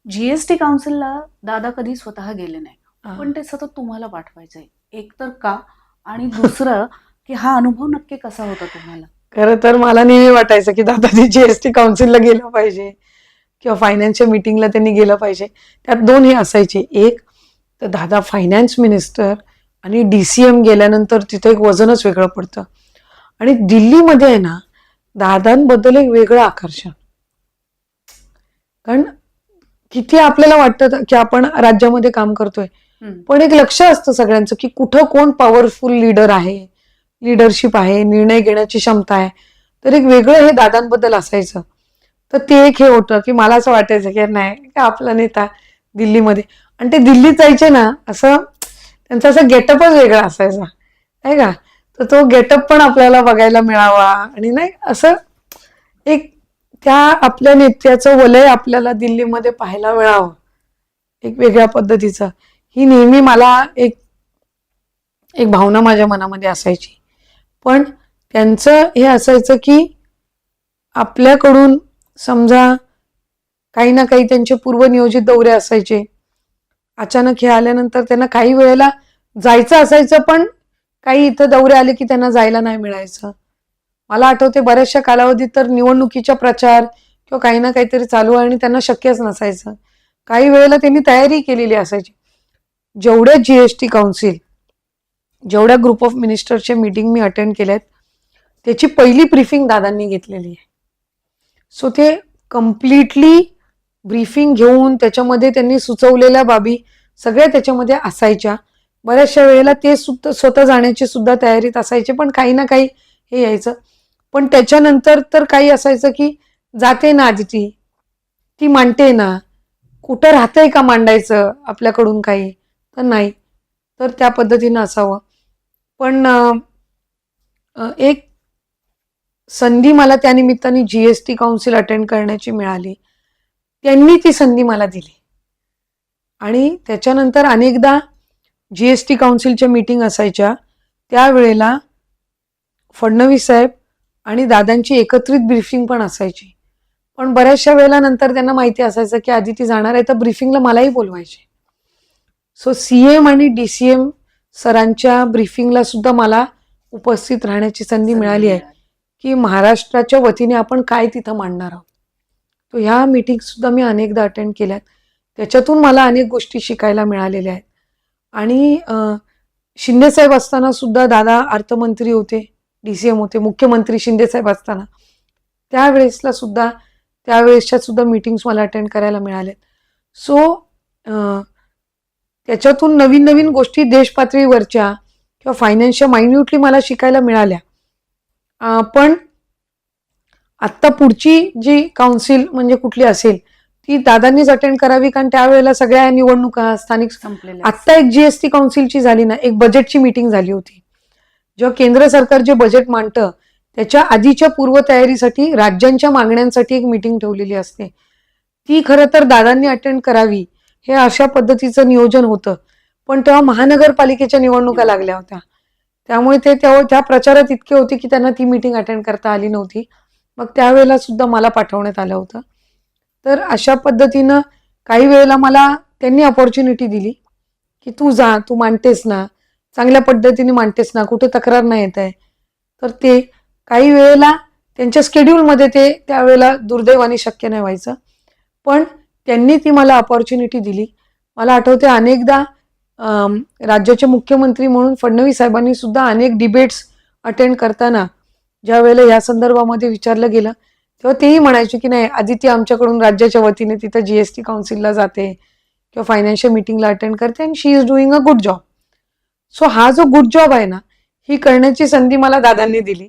GST काउन्सिलला दादा कधी स्वतः गेले नाही. हां. पण ते सतत तुम्हाला पाठवायचंय. एक तर का? आणि दुसरं की हा अनुभव नक्की कसा होता तुम्हाला? खरं तर मला नेहमी वाटायचं की दादाजी जीएसटी काउन्सिलला गेलं पाहिजे किंवा फायनान्सच्या मीटिंगला त्यांनी गेलं पाहिजे. त्यात दोन हे असायचे. एक तर दादा फायनान्स मिनिस्टर आणि DCM गेल्यानंतर तिथं एक वजनच वेगळं पडतं. आणि दिल्लीमध्ये आहे ना, दादांबद्दल एक वेगळं आकर्षण. कारण किती आपल्याला वाटतं की आपण राज्यामध्ये काम करतोय, पण एक लक्ष असतं सगळ्यांचं की कुठं कोण पॉवरफुल लीडर आहे, लीडरशिप आहे, निर्णय घेण्याची क्षमता आहे. तर एक वेगळं हे दादांबद्दल असायचं. तर ते एक हे होतं की मला असं वाटायचं की नाही का आपला नेता दिल्लीमध्ये, आणि ते दिल्लीत जायचे ना, असं त्यांचा असं गेटअपच वेगळा असायचा आहे का. तर तो गेटअप पण आपल्याला बघायला मिळावा आणि नाही असं एक त्या आपल्या नेत्याचं वलय आपल्याला दिल्लीमध्ये पाहायला मिळावं एक वेगळ्या पद्धतीचं. ही नेहमी मला एक एक भावना माझ्या मनामध्ये असायची. पण त्यांचं हे असायचं की आपल्याकडून समजा काही ना काही त्यांचे पूर्वनियोजित दौरे असायचे. अचानक हे आल्यानंतर त्यांना काही वेळेला जायचं असायचं, पण काही इथं दौरे आले की त्यांना जायला नाही मिळायचं. मला आठवते बऱ्याचशा कालावधीत तर निवडणुकीचा प्रचार किंवा काही ना काहीतरी चालू आहे आणि त्यांना शक्यच नसायचं. काही वेळेला त्यांनी तयारी केलेली असायची. जेवढ्या जीएसटी काउन्सिल, जेवढ्या ग्रुप ऑफ मिनिस्टरचे मीटिंग मी अटेंड केल्यात, त्याची पहिली ब्रीफिंग दादांनी घेतलेली आहे. सो ते कम्प्लिटली ब्रीफिंग घेऊन त्याच्यामध्ये त्यांनी सुचवलेल्या बाबी सगळ्या त्याच्यामध्ये असायच्या. बऱ्याचशा वेळेला ते सुद्धा स्वतः जाण्याची सुद्धा तयारीत असायचे, पण काही ना काही हे यायचं. पण त्याच्यानंतर तर काही असायचं की जाते ना आधी ती मांडते ना, कुठं राहतंय का मांडायचं आपल्याकडून काही, तर नाही. तर त्या पद्धतीनं असावं. पण एक संधी मला त्या निमित्ताने जीएसटी काउन्सिल अटेंड करण्याची मिळाली. त्यांनी ती संधी मला दिली आणि त्याच्यानंतर अनेकदा जीएसटी काउन्सिलच्या मीटिंग असायच्या. त्यावेळेला फडणवीस साहेब आणि दादांची एकत्रित ब्रीफिंग पण असायची. पण बऱ्याचशा वेळेला नंतर त्यांना माहिती असायचं की आधी ती जाणार आहे, तर ब्रीफिंगला मलाही बोलवायचे. सो CM आणि DCM सरांच्या ब्रीफिंगला सुद्धा मला उपस्थित राहण्याची संधी मिळाली आहे की महाराष्ट्राच्या वतीने आपण काय तिथं मांडणार आहोत. तो ह्या मीटिंग सुद्धा मी अनेकदा अटेंड केल्यात. त्याच्यातून मला अनेक गोष्टी शिकायला मिळालेल्या आहेत. आणि शिंदेसाहेब असताना सुद्धा दादा अर्थमंत्री होते, DCM होते, मुख्यमंत्री शिंदेसाहेब असताना त्यावेळेसला सुद्धा त्यावेळेसच्या सुद्धा मीटिंग्स मला अटेंड करायला मिळाल्यात. सो त्याच्यातून नवीन नवीन गोष्टी देशपातळीवरच्या किंवा फायनान्सच्या मायन्युटली मला शिकायला मिळाल्या. पण आत्ता पुढची जी काउन्सिल म्हणजे कुठली असेल ती दादांनीच अटेंड करावी, कारण त्यावेळेला सगळ्या निवडणुका स्थानिक संपलेल्या आहेत. आत्ता एक जीएसटी काउन्सिलची झाली ना, एक बजेटची मीटिंग झाली होती. जेव्हा केंद्र सरकार जे बजेट मांडतं त्याच्या आधीच्या पूर्वतयारीसाठी राज्यांच्या मागण्यांसाठी एक मीटिंग ठेवलेली असते. ती खरं तर दादांनी अटेंड करावी हे अशा पद्धतीचं नियोजन होतं. पण तेव्हा महानगरपालिकेच्या निवडणुका लागल्या होत्या, त्यामुळे ते तेव्हा त्या प्रचारात इतके होते की त्यांना ती मीटिंग अटेंड करता आली नव्हती. मग त्यावेळेला सुद्धा मला पाठवण्यात आलं होतं. तर अशा पद्धतीनं काही वेळेला मला त्यांनी अपॉर्च्युनिटी दिली की तू जा, तू मांडतेस ना, चांगल्या पद्धतीने मांडतेस ना, कुठे तक्रार नाही येत आहे. तर ते काही वेळेला त्यांच्या स्केड्यूलमध्ये ते त्यावेळेला दुर्दैवाने शक्य नाही व्हायचं, पण त्यांनी ती मला अपॉर्च्युनिटी दिली. मला आठवते अनेकदा राज्याचे मुख्यमंत्री म्हणून फडणवीस साहेबांनी सुद्धा अनेक डिबेट्स अटेंड करताना ज्या वेळेला या संदर्भामध्ये विचारलं गेलं तेव्हा तेही म्हणायचे की नाही, आदिती आमच्याकडून राज्याच्या वतीने तिथं जीएसटी काउन्सिलला जाते किंवा फायनान्शियल मीटिंगला अटेंड करते and she is doing a good job. So हा जो गुड जॉब आहे ना, ही करण्याची संधी मला दादांनी दिली.